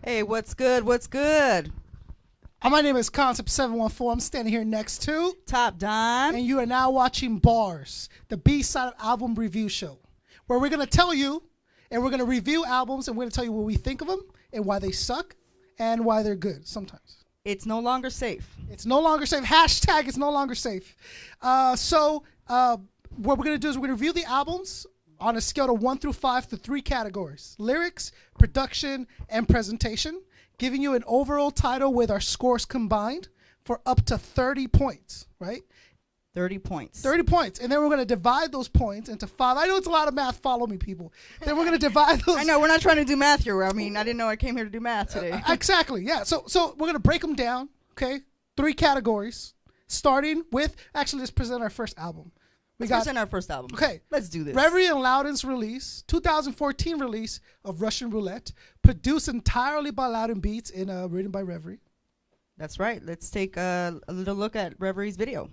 Hey, what's good? What's good? My name is Concept 714. I'm standing here next to Topdime. and you are now watching B.A.R.S, the B-Side album review show, where we're going to tell you and we're going to review albums and we're going to tell you what we think of them and why they suck and why they're good sometimes. It's no longer safe. It's no longer safe. Hashtag it's no longer safe. So what we're going to do is we're going to review the albums on a scale of 1 through 5 to 3 categories: lyrics, production, and presentation, giving you an overall title with our scores combined for up to 30 points, right? 30 points. 30 points. And then we're going to divide those points into 5. I know it's a lot of math. Follow me, people. Then we're going to divide those. I know. We're not trying to do math here. I mean, I didn't know I came here to do math today. Exactly. Yeah. So we're going to break them down, okay? 3 categories, starting with, actually, let's present our first album. Let's present our first album. Okay. Let's do this. Reverie and Louden's release, 2014 release of Russian Roulette, produced entirely by Louden Beats and written by Reverie. That's right. Let's take a little look at Reverie's video.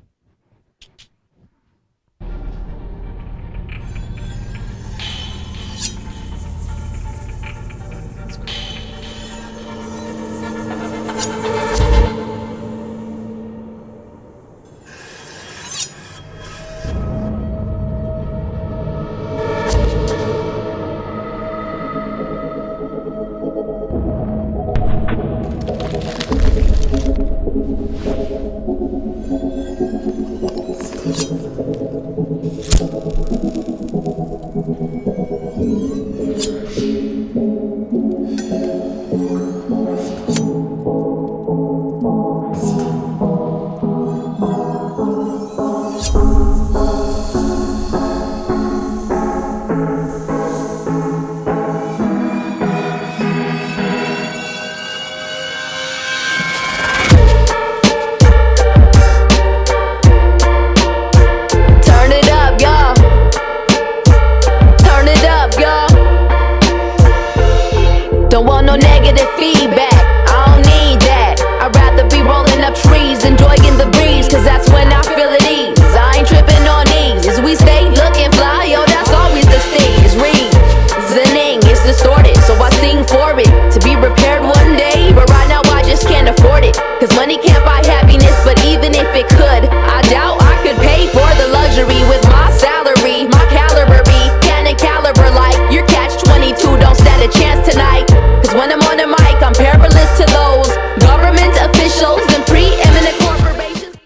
Don't want no negative feedback, I don't need that. I'd rather be rolling up trees, enjoying the breeze, cause that's when I feel at ease. I ain't tripping on ease, as we stay looking fly, yo, that's always the stage. Reasoning is distorted, so I sing for it, to be repaired one day, but right now I just can't afford it. Cause money can't buy happiness, but even if it could, I doubt I could pay for the luxury with my salary. My caliber be cannon caliber like your catch 22, don't stand a chance tonight. Cause when I'm on the mic, I'm perilous to those government officials and preeminent corporations.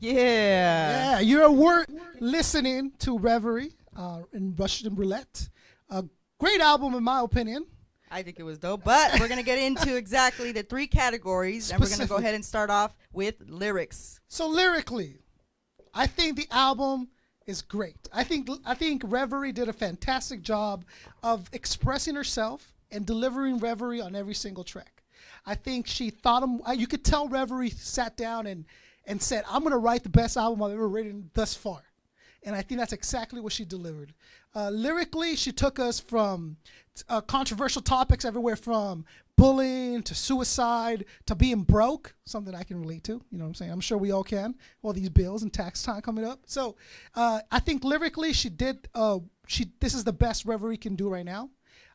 Yeah. Yeah, you're listening to Reverie in Russian Roulette. A great album, in my opinion. I think it was dope, but we're going to get into exactly the 3 categories, and we're going to go ahead and start off with lyrics. So lyrically, I think the album is great. I think Reverie did a fantastic job of expressing herself and delivering Reverie on every single track. I think she thought you could tell Reverie sat down and said, I'm going to write the best album I've ever written thus far. And I think that's exactly what she delivered. Lyrically, she took us from controversial topics everywhere from bullying to suicide to being broke, something I can relate to. You know what I'm saying? I'm sure we all can. All these bills and tax time coming up. So I think lyrically she did. This is the best Reverie can do right now.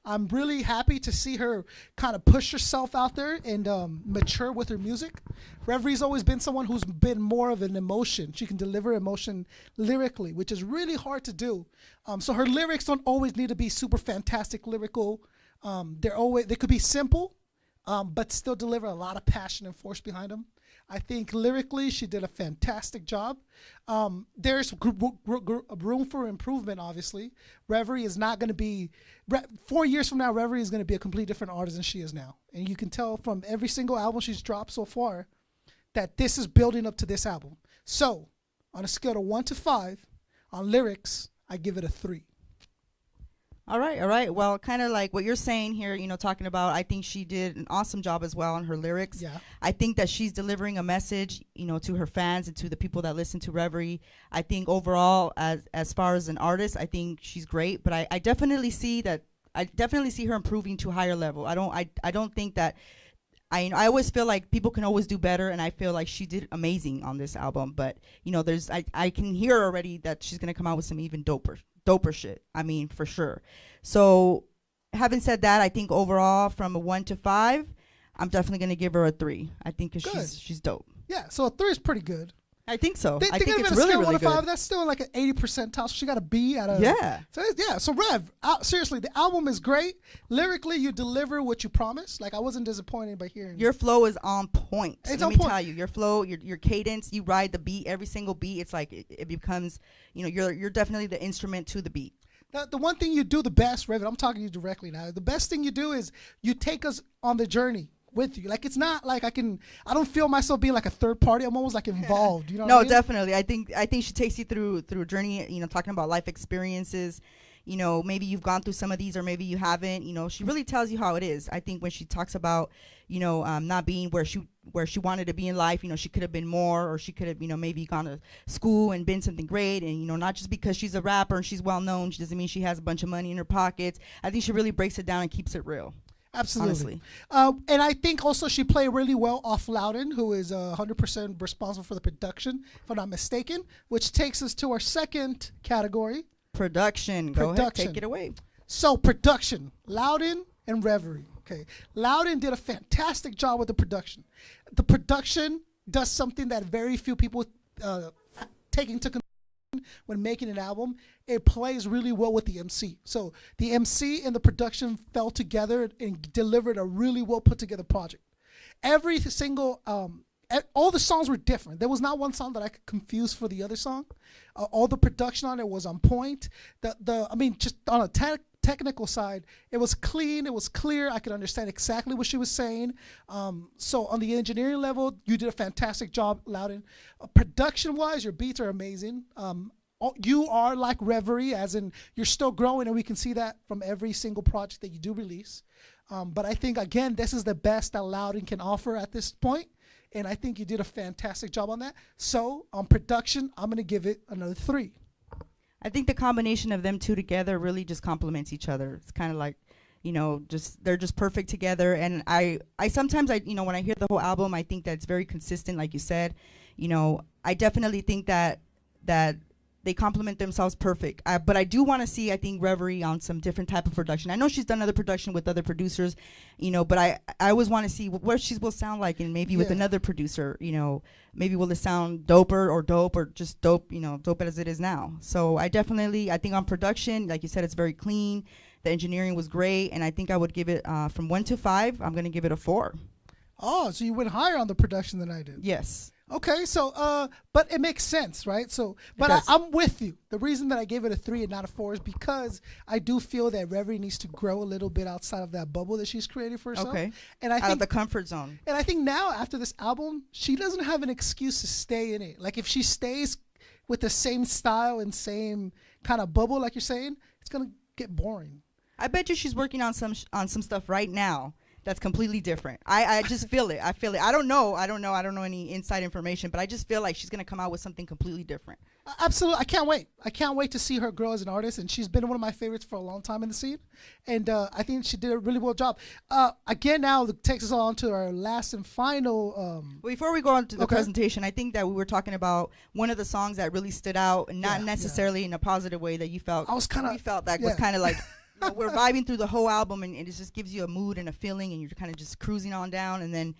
I'm really happy to see her kind of push herself out there and mature with her music. Reverie's always been someone who's been more of an emotion. She can deliver emotion lyrically, which is really hard to do. So her lyrics don't always need to be super fantastic lyrical. They could be simple, but still deliver a lot of passion and force behind them. I think lyrically she did a fantastic job. There's room for improvement, obviously. Reverie is not going to be, 4 years from now, Reverie is going to be a completely different artist than she is now. And you can tell from every single album she's dropped so far that this is building up to this album. So, on a scale of 1 to 5, on lyrics, I give it a 3. All right. Well, kind of like what you're saying here, talking about, I think she did an awesome job as well on her lyrics. Yeah. I think that she's delivering a message, to her fans and to the people that listen to Reverie. I think overall, as far as an artist, I think she's great. But I definitely see her improving to a higher level. I don't think that. I always feel like people can always do better, and I feel like she did amazing on this album. But I can hear already that she's gonna come out with some even doper shit. I mean, for sure. So having said that, I think overall from a 1 to 5, I'm definitely gonna give her a 3. I think 'cause Good. she's dope. Yeah, so a 3 is pretty good. I think so. I They think give it's it a really, scale really 1 to 5. good. That's still like an 80 percentile. So she got a B out of. Yeah. So Rev, seriously, the album is great. Lyrically, you deliver what you promised. Like I wasn't disappointed by hearing. Your flow is on point. It's Let on me point. tell you, your flow, your cadence, you ride the beat, every single beat. It's like it becomes, you're definitely the instrument to the beat. The one thing you do the best, Rev, I'm talking to you directly now. The best thing you do is you take us on the journey with you. Like it's not like I don't feel myself being like a third party. I'm almost like involved. You know what I mean? Definitely. I think she takes you through a journey, talking about life experiences. Maybe you've gone through some of these or maybe you haven't. She really tells you how it is. I think when she talks about, not being where she wanted to be in life, she could have been more, or she could have, maybe gone to school and been something great. And, not just because she's a rapper and she's well known, she doesn't mean she has a bunch of money in her pockets. I think she really breaks it down and keeps it real. Absolutely. And I think also she played really well off Louden, who is 100% responsible for the production, if I'm not mistaken, which takes us to our second category. Production. Go ahead, take it away. So production, Louden and Reverie. Okay, Louden did a fantastic job with the production. The production does something that very few people take into consideration when making an album. It plays really well with the MC. So the MC and the production fell together and delivered a really well put together project. Every single all the songs were different. There was not one song that I could confuse for the other song. All the production on it was on point. Just on a technical side, it was clean, it was clear. I could understand exactly what she was saying. So on the engineering level, you did a fantastic job, Louden. Production-wise, your beats are amazing. You are like Reverie, as in you're still growing, and we can see that from every single project that you do release. But I think, again, this is the best that Louden can offer at this point, and I think you did a fantastic job on that. So on production, I'm going to give it another 3. I think the combination of them two together really just complements each other. It's kind of like, they're just perfect together. And I sometimes, when I hear the whole album, I think that it's very consistent, like you said. I definitely think that they complement themselves perfect. But I do want to see, I think, Reverie on some different type of production. I know she's done other production with other producers, but I always want to see what she will sound like, and maybe with another producer, maybe will it sound doper or dope or just dope, dope as it is now. So I think on production, like you said, it's very clean. The engineering was great, and I think I would give it from 1 to 5. I'm going to give it a 4. Oh, so you went higher on the production than I did. Yes. Okay, so but it makes sense, right? So, but I'm with you. The reason that I gave it a 3 and not a 4 is because I do feel that Reverie needs to grow a little bit outside of that bubble that she's created for herself. Okay. And I out think of the comfort zone. And I think now after this album, she doesn't have an excuse to stay in it. Like if she stays with the same style and same kind of bubble, like you're saying, it's gonna get boring. I bet you she's working on some stuff right now that's completely different. I just feel it. I feel it. I don't know any inside information, but I just feel like she's going to come out with something completely different. Absolutely. I can't wait to see her grow as an artist, and she's been one of my favorites for a long time in the scene, and I think she did a really well job. Again, now it takes us on to our last and final... Well, before we go on to the presentation, I think that we were talking about one of the songs that really stood out, and not necessarily in a positive way that you felt. Was kind of like... we're vibing through the whole album, and it just gives you a mood and a feeling, and you're kind of just cruising on down, and then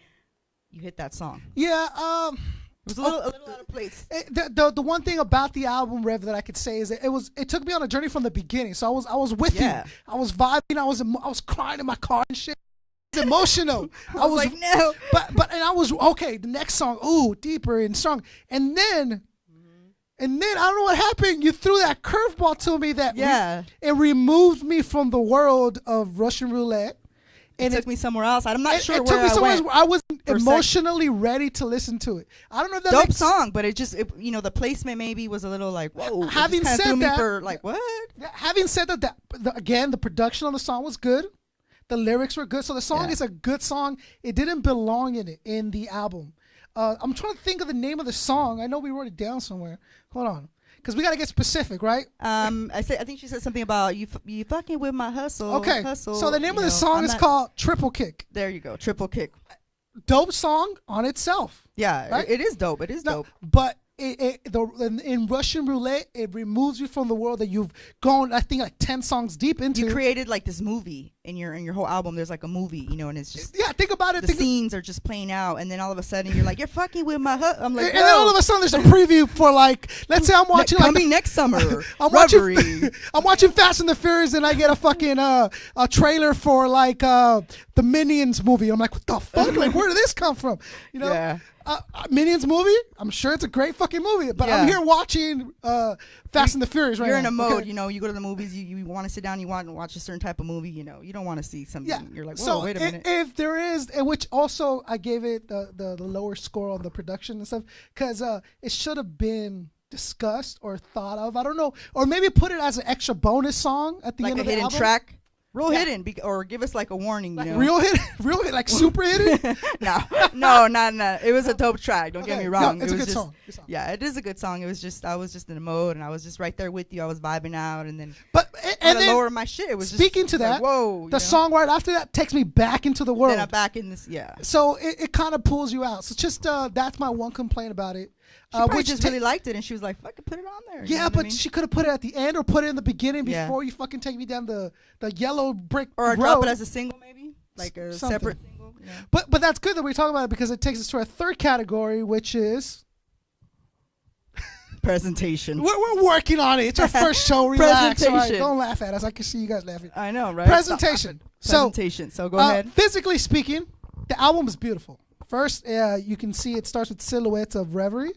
you hit that song. Yeah, it was a little out of place. The one thing about the album, Rev, that I could say is that it took me on a journey from the beginning. So I was with you. I was vibing. I was crying in my car and shit. It was emotional. I was like, no. And I was okay. The next song, ooh, deeper and strong, and then I don't know what happened. You threw that curveball to me that it removed me from the world of Russian roulette. And it took me somewhere else. I'm not sure it where took me I went. I wasn't emotionally ready to listen to it. I don't know if that dope song, but the placement maybe was a little like, whoa. Having said that, for like, what? Having said that, again, the production on the song was good. The lyrics were good. So the song is a good song. It didn't belong in the album. I'm trying to think of the name of the song. I know we wrote it down somewhere. Hold on, because we got to get specific, right? I think she said something about you fucking with my hustle. Okay, hustle, so the name of the song is called Triple Kick. There you go, Triple Kick. Dope song on itself. Yeah, right? It is dope. It is dope. But in Russian roulette, it removes you from the world that you've gone, I think, like 10 songs deep into. You created like this movie in your whole album there's like a movie, you know, and it's just think about it. The scenes are just playing out, and then all of a sudden you're like, you're fucking with my I'm like, and then all of a sudden there's a preview for like, let's say I'm watching coming next summer. I'm Reverie. I'm watching Fast and the Furious, and I get a fucking a trailer for like the Minions movie. I'm like, what the fuck? Like, where did this come from? You know. Yeah. Minions movie, I'm sure it's a great fucking movie, but I'm here watching Fast and the Furious right now. You're in a mode, you know, you go to the movies, you want to sit down, you want to watch a certain type of movie, you know, you don't want to see something. Yeah. You're like, whoa, so wait a minute. If there is, and which also I gave it the lower score on the production and stuff, because it should have been discussed or thought of. I don't know, or maybe put it as an extra bonus song at the end of the album. Like a hidden track. Real hidden, or give us like a warning, like you know. Real hidden, like super hidden. No, not. It was a dope track. Don't get me wrong. No, it's a good song. Yeah, it is a good song. It was just I was just in the mode, and I was just right there with you. I was vibing out, and then and then lower my shit. It was speaking just, to that. Like, whoa, the song right after that takes me back into the world. Then I'm back in this. Yeah. So it kind of pulls you out. So just that's my one complaint about it. She probably just really liked it, and she was like, "Fucking put it on there." Yeah, but she could have put it at the end or put it in the beginning before you fucking take me down the yellow brick or road. Drop it as a single, maybe like a separate single. Yeah. But that's good that we talk about it because it takes us to our third category, which is presentation. We're working on it. It's our first show. Relax. Presentation. All right, don't laugh at us. I can see you guys laughing. I know, right? Presentation. So go ahead. Physically speaking, the album is beautiful. First, you can see it starts with silhouettes of Reverie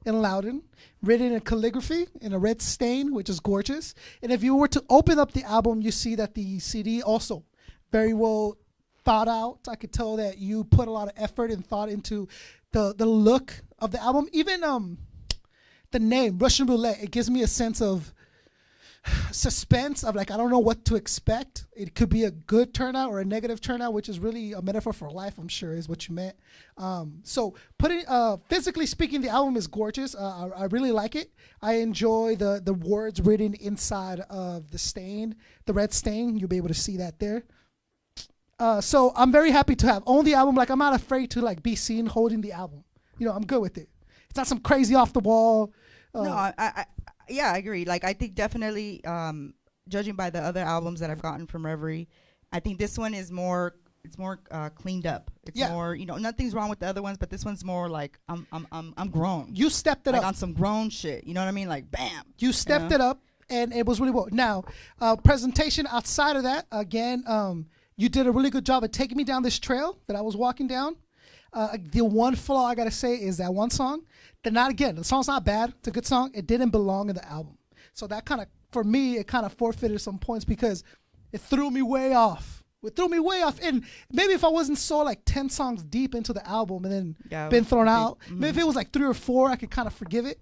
and Louden, written in calligraphy in a red stain, which is gorgeous. And if you were to open up the album, you see that the CD also very well thought out. I could tell that you put a lot of effort and thought into the look of the album. Even the name, Russian Roulette, it gives me a sense of suspense of like, I don't know what to expect. It could be a good turnout or a negative turnout, which is really a metaphor for life, I'm sure is what you meant. So physically speaking, the album is gorgeous. I really like it. I enjoy the words written inside of the red stain. You'll be able to see that there. So I'm very happy to have owned the album. Like, I'm not afraid to like be seen holding the album. You know, I'm good with it. It's not some crazy off the wall. No, I agree. Like, I think definitely, judging by the other albums that I've gotten from Reverie, I think this one is more cleaned up. It's more, you know, nothing's wrong with the other ones, but this one's more like I'm grown. You stepped it up on some grown shit. You know what I mean? Like, bam. You stepped it up, and it was really well. Now, presentation outside of that, again, you did a really good job of taking me down this trail that I was walking down. The one flaw I gotta say is that one song. The song's not bad. It's a good song. It didn't belong in the album. So that kind of, for me, it kind of forfeited some points because it threw me way off. And maybe if I wasn't so like 10 songs deep into the album and then been thrown out, maybe if it was like 3 or 4, I could kind of forgive it.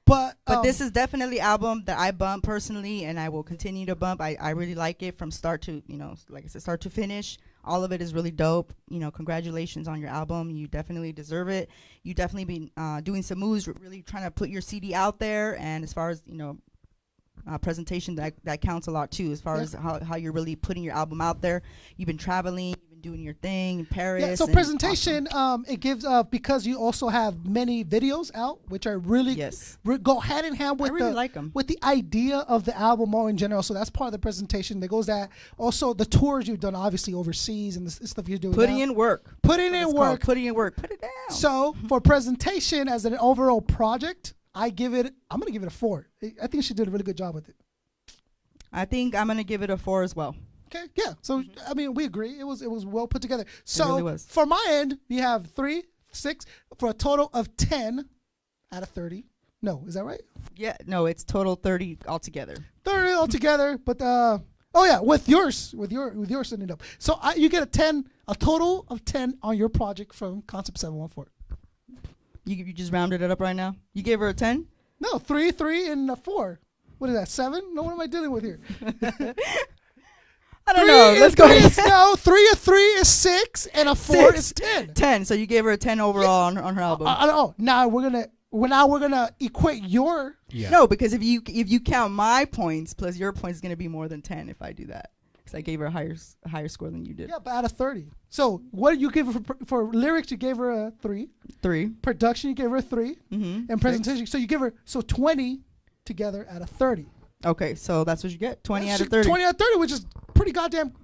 But this is definitely an album that I bump personally, and I will continue to bump. I really like it from start to, you know, like I said, start to finish. All of it is really dope. You know, congratulations on your album. You definitely deserve it. You definitely been doing some moves, really trying to put your CD out there. And as far as, you know, presentation, that counts a lot too, as far as how you're really putting your album out there. You've been traveling, you've been doing your thing in Paris. Yeah, so presentation, awesome. It gives, because you also have many videos out, which are really go hand in hand with with the idea of the album more in general. So that's part of the presentation. There goes that. Also, the tours you've done, obviously, overseas and the stuff you're doing Putting in work. Putting in work. Put it down. So for presentation as an overall project, I'm going to give it a 4. I think she did a really good job with it. I think I'm going to give it a 4 as well. Okay, yeah. So I mean, we agree. It was well put together. So really was. For my end, we have 3, 6 for a total of 10 out of 30. No, is that right? Yeah, no, it's total 30 altogether. 30 altogether, but with yours ended up. So you get a total of 10 on your project from Concept 714. You just rounded it up right now? You gave her a 10? No, 3, and a 4. What is that, 7? No, what am I dealing with here? I don't know. Let's go. 3 of 3 is 6, and a 4 is 10. 10. So you gave her a 10 overall on her album. Now we're gonna equate your. Yeah. No, because if you count my points plus your points, it's gonna be more than 10 if I do that. Because I gave her a higher score than you did. Yeah, but out of 30. So what did you give her for lyrics? You gave her a 3. 3. Production, you gave her a 3. Mm-hmm. And presentation, 6. So you give her 20 together out of 30. Okay, so that's what you get. 20 out of 30. 20 out of 30, which is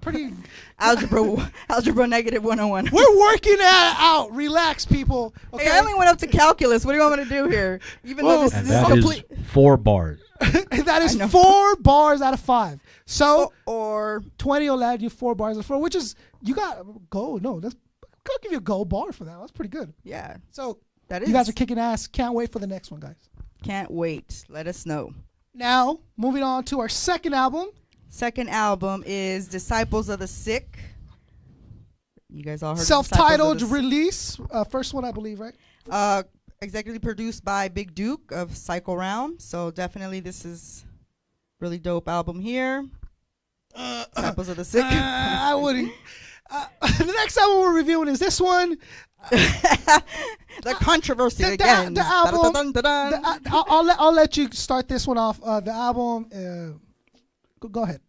pretty. Algebra negative 101. We're working that out. Relax, people. Okay. Hey, I only went up to calculus. What do you want me to do here? Even though this is complete. 4 bars. That is 4 bars out of 5. So or 20 will add you 4 bars out of 4, which is you got gold. No, I'll give you a gold bar for that. That's pretty good. Yeah. So that is. You guys are kicking ass. Can't wait for the next one, guys. Can't wait. Let us know. Now, moving on to our second album. Second album is Disciples of the Sick. You guys all heard self-titled release. First one, I believe, right? Executively produced by Big Duke of Psycho Round. So definitely this is really dope album here. Disciples of the Sick. I wouldn't. The next album we're reviewing is this one. The controversy again. The album. I'll let you start this one off. The album. Go ahead.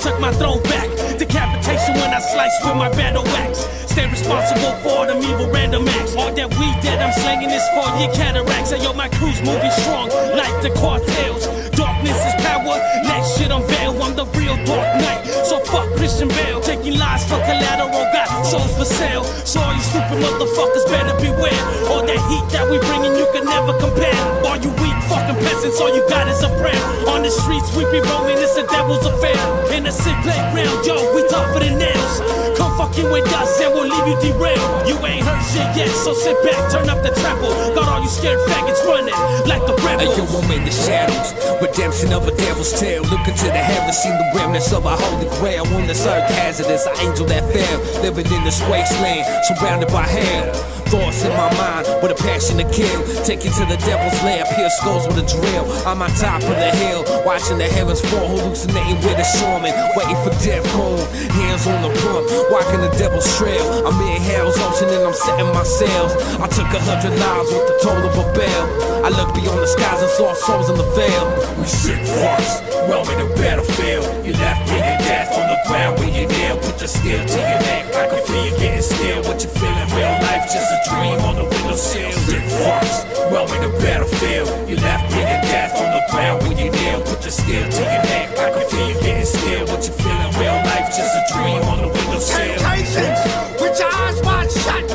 Took my throne back. Decapitation when I slice with my battle axe. Stay responsible for all them evil random acts. All that weed that I'm slanging is for your cataracts. Yo, my crew's moving strong like the cartels. Darkness is power, let shit unveil. I'm the real Dark Knight, so fuck Christian Bale. Taking lies for collateral, got souls for sale. So all you stupid motherfuckers better beware. All that heat that we bringing you can never compare. All you weak fucking peasants, all you got is a prayer. On the streets we be roaming, it's the devil's affair. In a sick playground, yo, we tougher than nails. Come fucking with us and we'll leave you derailed. You ain't heard shit yet, so sit back, turn up the treble. Got all you scared faggots running like the rebels. Hey, yo, I'm in the shadows, redemption of a devil's tale. Look into the heavens, see the remnants of a holy grail. On this earth hazardous, an angel that fell, living in this wasteland, surrounded by hell. Thoughts in my mind with a passion to kill. Take you to the devil's lair, pierce skulls with a drill. I'm on top of the hill, watching the heavens fall, hallucinating with a shoreman, waiting for death cone. Hands on the pump, walking the devil's trail. I'm in hell's ocean and I'm setting my sails. I took 100 lives with the toll of a bell. I looked beyond the skies and saw souls in the veil. We sick fucks, roaming the battlefield. You left bleeding death on the ground where you nail. Put your steel to your neck, I can feel you getting still. What you feeling, real life, just a dream on the windowsill. Sick fucks, roaming the battlefield. You left bleeding death on the ground where you nail. Put your steel to your neck, I can feel you getting still. What you feeling, real life, just a dream on the windowsill. Temptations, with your eyes wide shut.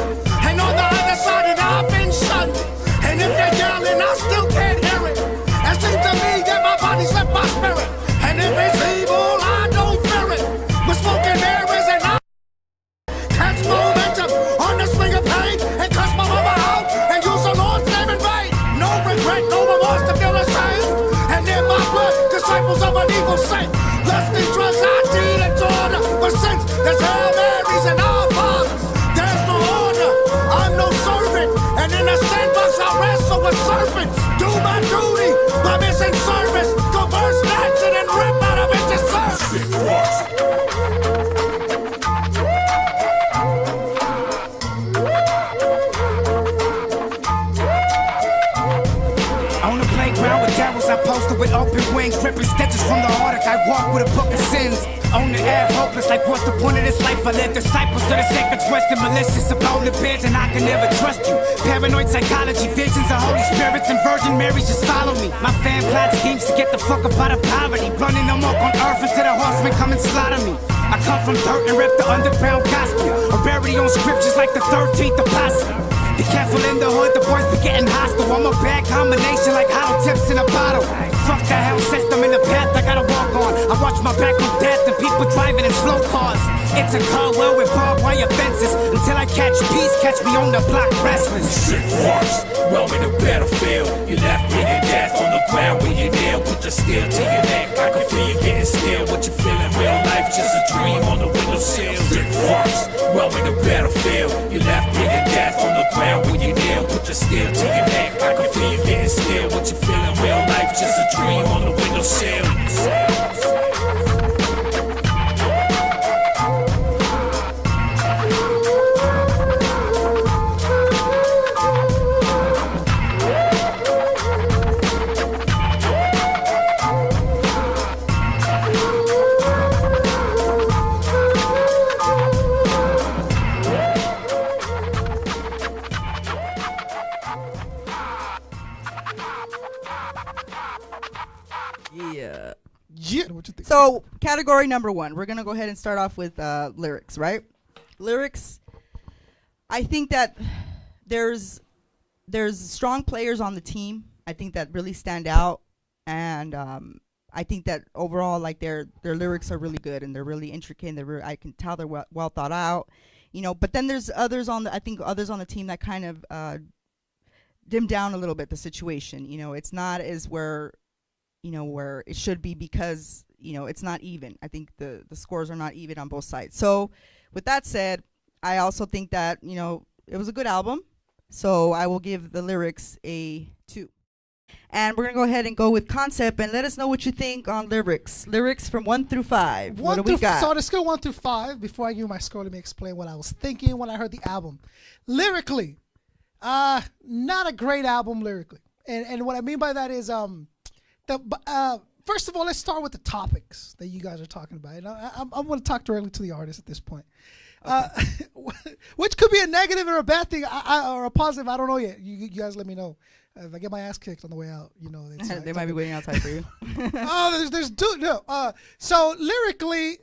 And on the other side of I've been shunned. And if they're yelling, I still can't hear it. It seems to me that my body's left my spirit. And if it's evil, I don't fear it. We're smoking mirrors and I catch momentum on the swing of pain and cuss my mama out and use the Lord's name in vain. No regret, no remorse to feel ashamed. And in my blood, disciples of an evil saint. Lusting drugs, I deed and order. But since there's Hail Marys and our fathers, there's no order. I'm no servant. And in a sandbox, I wrestle with serpents. Do my duty by missing service. Go burst action and rip out of it to serve. On the playground with devils, I posted with open wings, ripping stitches from the heart. I walk with a book of sins. On the air, hopeless, like what's the point of this life? I live disciples of the sacred, twisted, malicious, opponent bids, and I can never trust you. Paranoid psychology, visions of Holy Spirits and Virgin Marys just follow me. My fan plot schemes to get the fuck up out of poverty. Running amok on earth until the horsemen come and slaughter me. I come from dirt and rip the underground gospel. A rarity on scriptures like the 13th apostle. Be careful in the hood, the boys be getting hostile. I'm a bad combination like hollow tips in a bottle. Fuck the hell system in the path I gotta walk on. I watch my back on death and people driving in slow cars. It's a car well with barbed wire fences. Until I catch peace, catch me on the block restless. Sick fucks, roaming the battlefield. You left bleeding death on the ground where you nail. Put your steel to your neck, I can feel you getting still. What you feeling, real life, just a dream on the windowsill. Sick fucks, roaming the battlefield. You left bleeding death on the ground where you nail. Put your steel to your neck, I can feel you getting still. What you feeling, Yeah. Yeah. What you think? So category number 1, we're gonna go ahead and start off with lyrics, right? Lyrics. I think that there's strong players on the team. I think that really stand out, and I think that overall, like their lyrics are really good and they're really intricate. And I can tell they're well thought out, you know. But then there's others on the team that kind of dim down a little bit the situation. You know, it's not as where it should be because it's not even. I think the scores are not even on both sides. So with that said, I also think that it was a good album. So I will give the lyrics a 2. And we're going to go ahead and go with concept and let us know what you think on lyrics. Lyrics from 1 through 5. What do we got? So on a scale 1 through 5, before I give you my score, let me explain what I was thinking when I heard the album. Lyrically, not a great album lyrically. And what I mean by that is first of all, let's start with the topics that you guys are talking about. And I'm going to talk directly to the artist at this point. Okay. Which could be a negative or a bad thing or a positive. I don't know yet. You guys let me know. If I get my ass kicked on the way out, they might be waiting outside for you. So lyrically,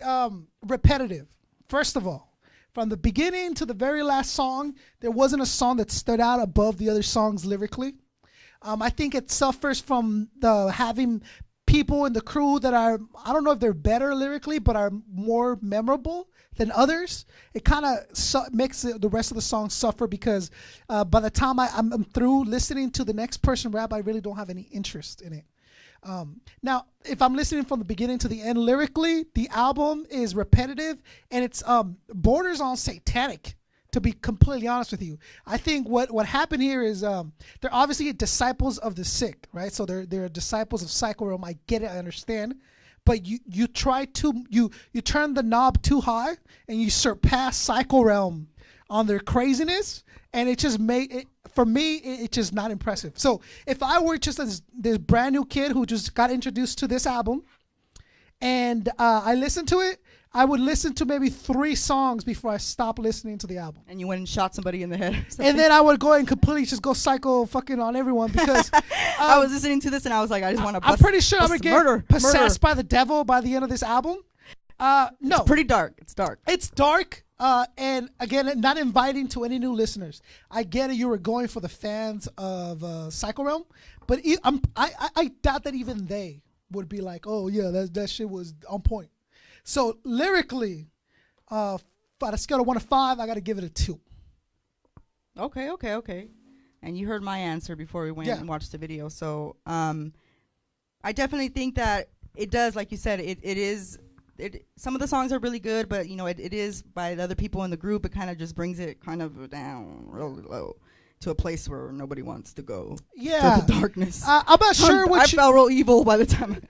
repetitive. First of all, from the beginning to the very last song, there wasn't a song that stood out above the other songs lyrically. I think it suffers from having people in the crew that are, I don't know if they're better lyrically, but are more memorable than others. It kind of makes the rest of the song suffer because by the time I'm through listening to the next person rap, I really don't have any interest in it. Now, if I'm listening from the beginning to the end lyrically, the album is repetitive and it's borders on satanic. To be completely honest with you, I think what happened here is they're obviously disciples of the sick, right? So they're disciples of Psycho Realm. I get it, I understand, but you turn the knob too high and you surpass Psycho Realm on their craziness, and it just made it for me. It's just not impressive. So if I were just this brand new kid who just got introduced to this album, and I listened to it, I would listen to maybe 3 songs before I stopped listening to the album. And you went and shot somebody in the head. And then I would go and completely just go psycho fucking on everyone because I was listening to this and I was like, I just want to. I'm pretty sure I'm gonna get possessed by the devil by the end of this album. No, it's pretty dark. It's dark. It's dark. And again, not inviting to any new listeners. I get it. You were going for the fans of Psycho Realm, but I doubt that even they would be like, oh yeah, that shit was on point. So lyrically, on a scale of 1 to 5, I got to give it a 2. Okay. And you heard my answer before we went and watched the video. So I definitely think that it does, like you said, it is. Some of the songs are really good, but it is by the other people in the group. It kind of just brings it kind of down really low to a place where nobody wants to go. Yeah, to the darkness. I'm not sure what I felt real evil by the time.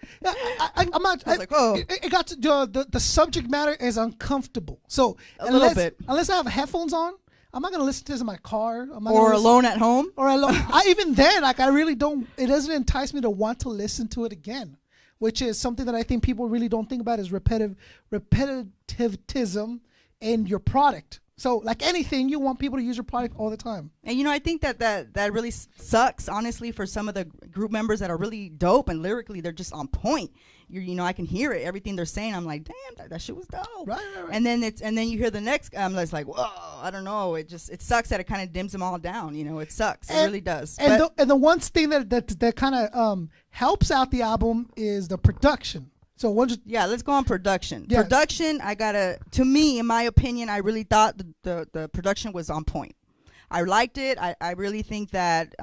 I'm not. I was like, oh, it got to the subject matter is uncomfortable. So a little bit. Unless I have headphones on, I'm not gonna listen to this in my car. Or alone at home. Or alone. Even then, like I really don't. It doesn't entice me to want to listen to it again, which is something that I think people really don't think about is repetitivism in your product. So like anything, you want people to use your product all the time. And I think that really sucks, honestly, for some of the group members that are really dope and lyrically they're just on point. I can hear it, everything they're saying. I'm like, damn, that shit was dope. Right. And then you hear the next. It's like, whoa, I don't know. It sucks that it kind of dims them all down. It sucks. It really does. And the one thing that kind of helps out the album is the production. So let's go on production. Yeah. Production, to me, in my opinion, I really thought the production was on point. I liked it. I really think that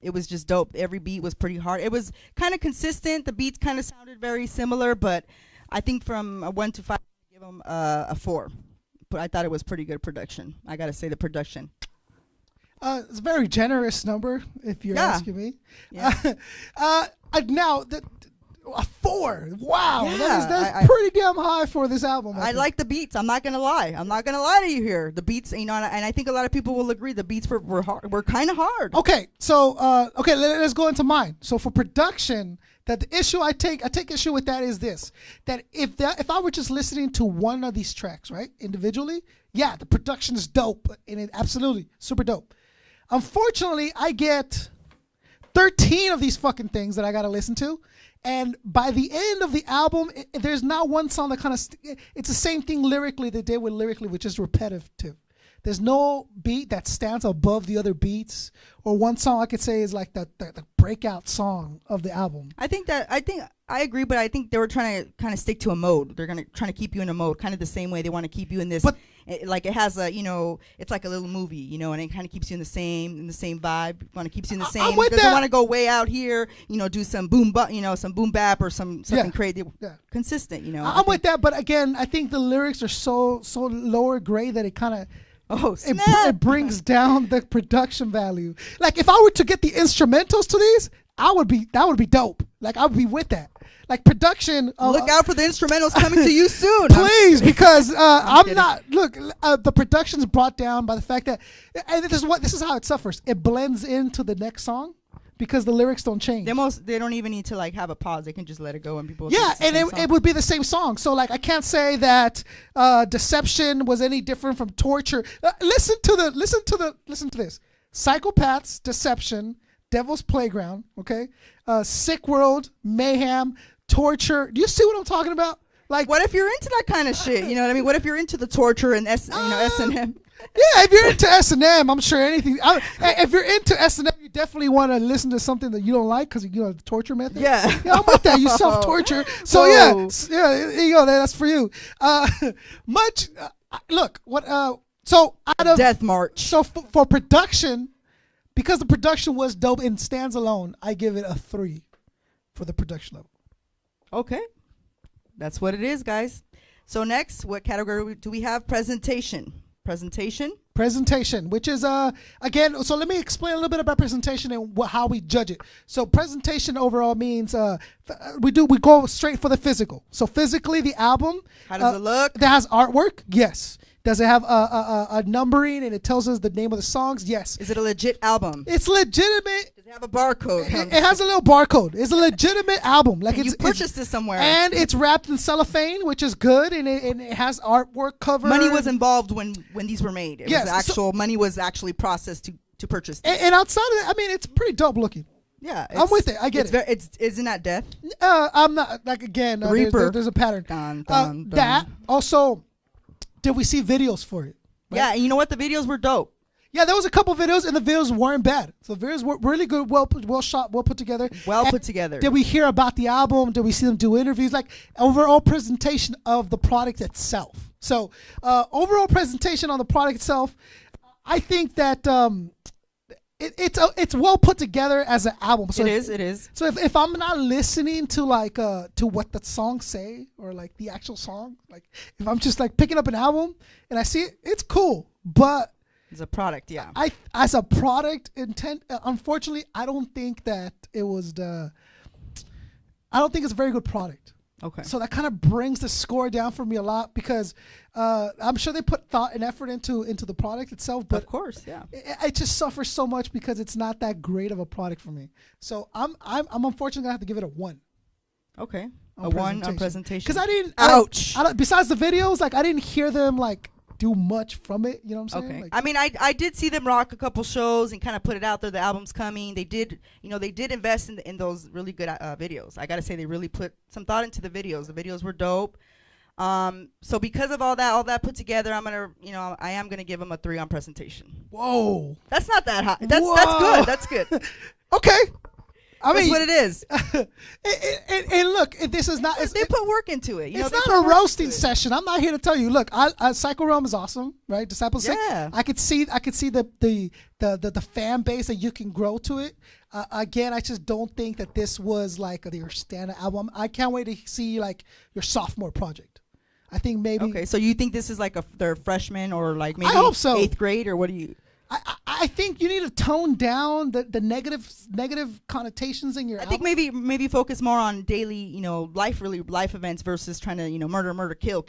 it was just dope. Every beat was pretty hard. It was kind of consistent. The beats kind of sounded very similar, but I think from a 1 to 5, I give them a 4. But I thought it was pretty good production. I got to say the production. It's a very generous number, if you're asking me. Yeah. Now, a 4. Wow. Yeah, that's pretty damn high for this album. I like the beats. I'm not going to lie. I'm not going to lie to you here. The beats, and I think a lot of people will agree the beats were hard. Were kind of hard. Okay. So, let's go into mine. So for production, that the issue I take issue with that is this, that if I were just listening to one of these tracks, right, individually, yeah, the production is dope and it absolutely super dope. Unfortunately, I get 13 of these fucking things that I gotta listen to. And by the end of the album, there's not one song that kind of it's the same thing lyrically they did with lyrically, which is repetitive. There's no beat that stands above the other beats, or one song I could say is like the breakout song of the album. I think I agree, but I think they were trying to kind of stick to a mode. They're trying to keep you in a mode, kind of the same way they want to keep you in this. But like it has a, it's like a little movie, and it kind of keeps you in the same vibe. Want to keeps you in the same. I'm with doesn't that. want to go way out here, do some boom bap or something crazy. Yeah. Consistent, I'm with that, but again, I think the lyrics are so lower grade that it kind of. Oh, snap. It brings down the production value. Like if I were to get the instrumentals to these, that would be dope. Like I would be with that. Like production. Look out for the instrumentals coming to you soon. Please, because I'm not. Look, the production's brought down by the fact that, and this is how it suffers. It blends into the next song. Because the lyrics don't change. They don't even need to like have a pause. They can just let it go and people. Yeah, and it would be the same song. So like I can't say that Deception was any different from Torture. Listen to this. Psychopaths, Deception, Devil's Playground. Okay, Sick World, Mayhem, Torture. Do you see what I'm talking about? Like, what if you're into that kind of shit? You know what I mean? What if you're into the Torture and S&M? Yeah, if you're into S&M, I'm sure anything. If you're into S&M, you definitely want to listen to something that you don't like because the torture method. Yeah, I'm with that. You self-torture. So yeah, there you go. That's for you. Look, what? So out of Death March. So for production, because the production was dope and stands alone, I give it a 3 for the production level. Okay, that's what it is, guys. So next, what category do we have? Presentation, which is again, so let me explain a little bit about presentation and how we judge it. So presentation overall means we go straight for the physical. So physically, the album, how does it look? That has artwork? Yes. Does it have a numbering and it tells us the name of the songs? Yes. Is it a legit album? It's legitimate. Does it have a barcode? It has a little barcode. It's a legitimate album. Like you purchased this somewhere, and it's wrapped in cellophane, which is good, and it has artwork cover. Money was involved when these were made. Yes, money was actually processed to purchase this. And outside of that, I mean, it's pretty dope looking. Yeah, I'm with it. I get it. Isn't that death? I'm not like again. Reaper. There's a pattern. Dun, dun, dun. That also. Did we see videos for it? Right? Yeah, and you know what? The videos were dope. Yeah, there was a couple videos, and the videos weren't bad. So the videos were really good, well shot, well put together. Put together. Did we hear about the album? Did we see them do interviews? Like overall presentation of the product itself. So overall presentation on the product itself, I think that it's well put together as an album. So it is. So if I'm not listening to like to what the songs say or like the actual song, like if I'm just like picking up an album and I see it, it's cool. But it's a product, yeah. As a product intent, unfortunately, I don't think that it was I don't think it's a very good product. Okay. So that kind of brings the score down for me a lot because I'm sure they put thought and effort into the product itself, but of course, yeah, it just suffers so much because it's not that great of a product for me. So I'm unfortunately gonna have to give it a 1. Okay, a 1 on presentation because I didn't. Ouch. I don't, besides the videos, like I didn't hear them like do much from it. You know what I'm saying? Okay. Like, I mean, I did see them rock a couple shows and kind of put it out there. The album's coming. They did invest in those really good videos. I gotta say, they really put some thought into the videos. The videos were dope. So because of all that put together, I am gonna give them a 3 on presentation. Whoa. That's not that high. That's good. That's good. Okay. I That's mean, what it is. and look, this is not. They put work into it. It's not a roasting session. I'm not here to tell you. Look, Psycho Realm is awesome, right? Disciples. Yeah. I could see the fan base that you can grow to it. Again, I just don't think that this was like their standard album. I can't wait to see like your sophomore project. I think maybe. Okay, so you think this is like their freshman or like maybe I hope so. 8th grade, or what do you? I think you need to tone down the negative connotations in your album. I think maybe focus more on daily, life events versus trying to, murder, kill.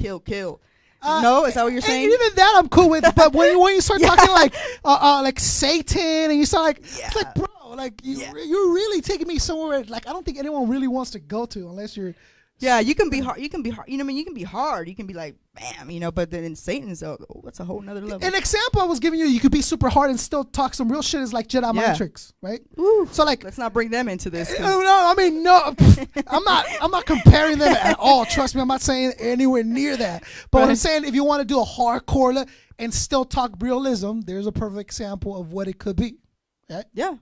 No, is that what you're saying? And even that I'm cool with, but when you start talking like Satan and you start like, it's like, bro, like you're really taking me somewhere like I don't think anyone really wants to go to unless you're Yeah, you can be hard. You can be hard. You know what I mean? You can be hard. You can be like, bam, you know. But then in Satan's, that's a whole nother level. An example I was giving you could be super hard and still talk some real shit is like Jedi mind tricks, right? Woo. So like, let's not bring them into this. No, I mean, no, I'm not comparing them at all. Trust me, I'm not saying anywhere near that. But what I'm saying, if you want to do a hardcore and still talk realism, there's a perfect example of what it could be. Right? Yeah.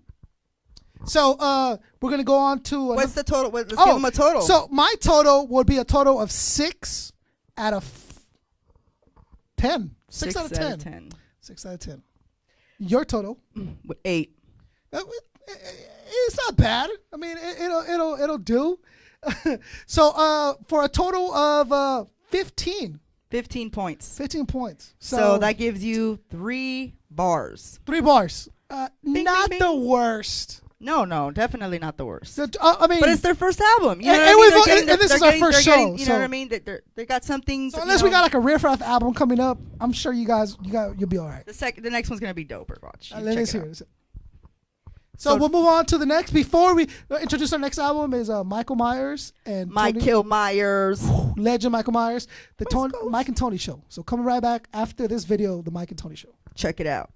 So we're gonna go on to what's the total? Let's give them a total. So my total would be a total of 6 out of 10. 6 out of 10. 6 out of 10. Your total? 8. It's not bad. I mean, it'll do. So for a total of 15. 15 points. 15 points. So that gives you 3 bars. 3 bars. Bing, not bing, bing. the worst. No, definitely not the worst. I mean, but it's their first album. You know and this is our first show. You know what I mean? They got something. So unless we got like a Riff Raff album coming up, I'm sure you'll be all right. The next one's gonna be doper. Watch. Let's hear it. So we'll move on to the next. Before we introduce our next album is Michael Myers and Michael Myers, legend Michael Myers, Mike and Tony Show. So coming right back after this video, the Mike and Tony Show. Check it out.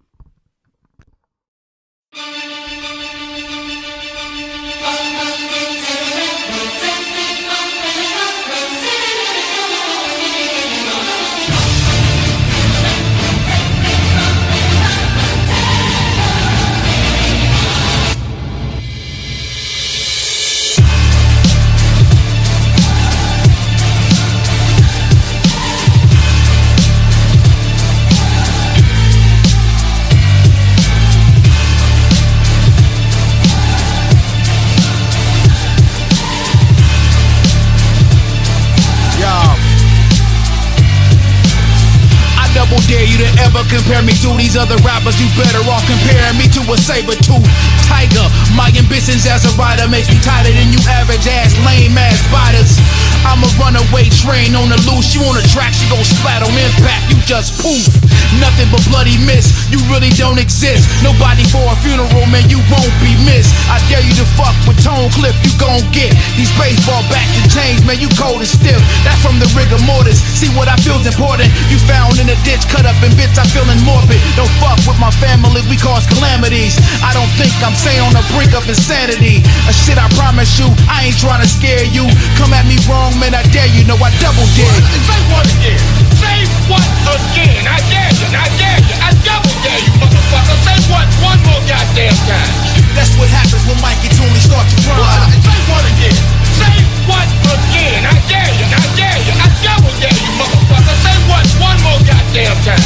Dare you to ever compare me to these other rappers? You better off comparing me to a saber-tooth tiger. My ambitions as a writer makes me tighter than you average ass lame ass fighters. I'm a runaway train on the loose. You on the track, she gon' splat on impact. You just poof. Nothing but bloody miss. You really don't exist. Nobody for a funeral, man. You won't be missed. I dare you to fuck with Tone Clip. You gon' get these baseball bats and chains, man. You cold and stiff. That's from the rigor mortis. See what I feel's important. You found in a ditch, cut up in bits. I'm feeling morbid. Don't fuck with my family. We cause calamities. I don't think I'm saying on the brink of insanity. A shit, I promise you. I ain't trying to scare you. Come at me wrong, man. I dare you. No, I double dare. Say what again? Say what again? I dare you. I dare you. I double dare you, motherfucker. Say what one more goddamn time. That's what happens when Mike and Tony start to rhyme. Say what again? Say what again? I dare you. I dare you. I double dare you, motherfucker. Say what one more goddamn time.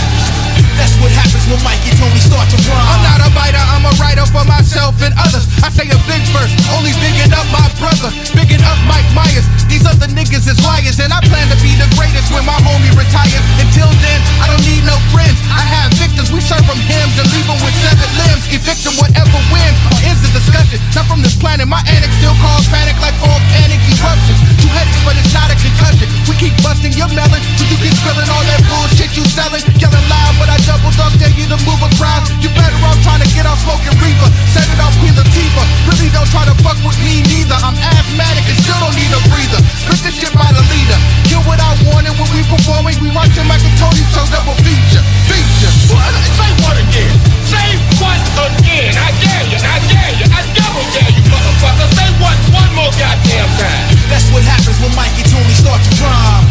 That's what happens when Mike and Tony start to rhyme. I'm not a writer, I'm a writer for myself and others. I say a big verse, only bigging up my brother, bigging up Mike Myers. These other niggas is liars, and I plan to be the greatest when my homie retires. Until then, I don't need no friends. I have victims, we serve them hymns and leave them with 7 limbs. Evict them, whatever wins or ends the discussion. Not from this planet, my annex still cause panic like volcanic eruptions. 2 headaches, but it's not a concussion. We keep busting your melon till you keep spilling all that bullshit you selling. Yelling loud, but I double dog dare you to move a crowd. You better off trying to get off smoking reefer. Set it off Queen Latifah. Really don't try to fuck with me neither. I'm asthmatic and still don't need a breather. Spit this shit by the leader. Kill what I wanted when we performing. We watching Mike and Tony show double feature. Say what again? Say what again? I dare you. I dare you. I double dare you, motherfucker. Say what one more goddamn time. That's what happens when Mike and Tony start to rhyme.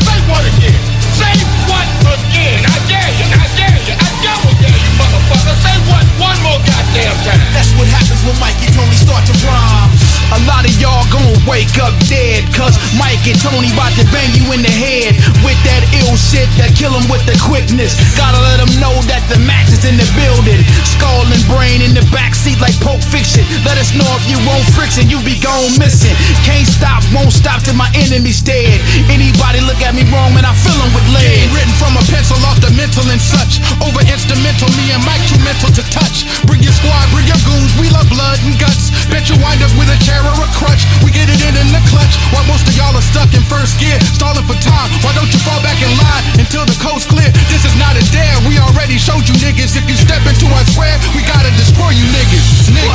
Say what again? Say what again? I dare you. I dare you. I double dare you, motherfucker. Say what one more goddamn time. That's what happens when Mike and Tony start to rhyme. A lot of y'all gon' wake up dead, cause Mike and Tony bout to bang you in the head with that ill shit that kill them with the quickness. Gotta let them know that the match is in the building. Skull and brain in the backseat like Pulp Fiction. Let us know if you want friction, you be gone missing. Can't stop, won't stop till my enemy's dead. Anybody look at me wrong, man, I fill them with lead. Written from a pencil off the mental and such. Over instrumental, me and Mike too mental to touch. Bring your squad, bring your goons, we love blood and guts. Bet you wind up with a chair or a crutch. We get it in the clutch. While most of y'all are stuck in first gear, stalling for time. Why don't you fall back in line until the coast clear? This is not a dare. We already showed you niggas. If you step into our square, we gotta destroy you niggas. Say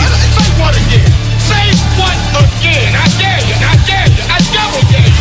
what again? Say what again? I dare you. I dare you. I double dare you,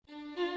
Topdime.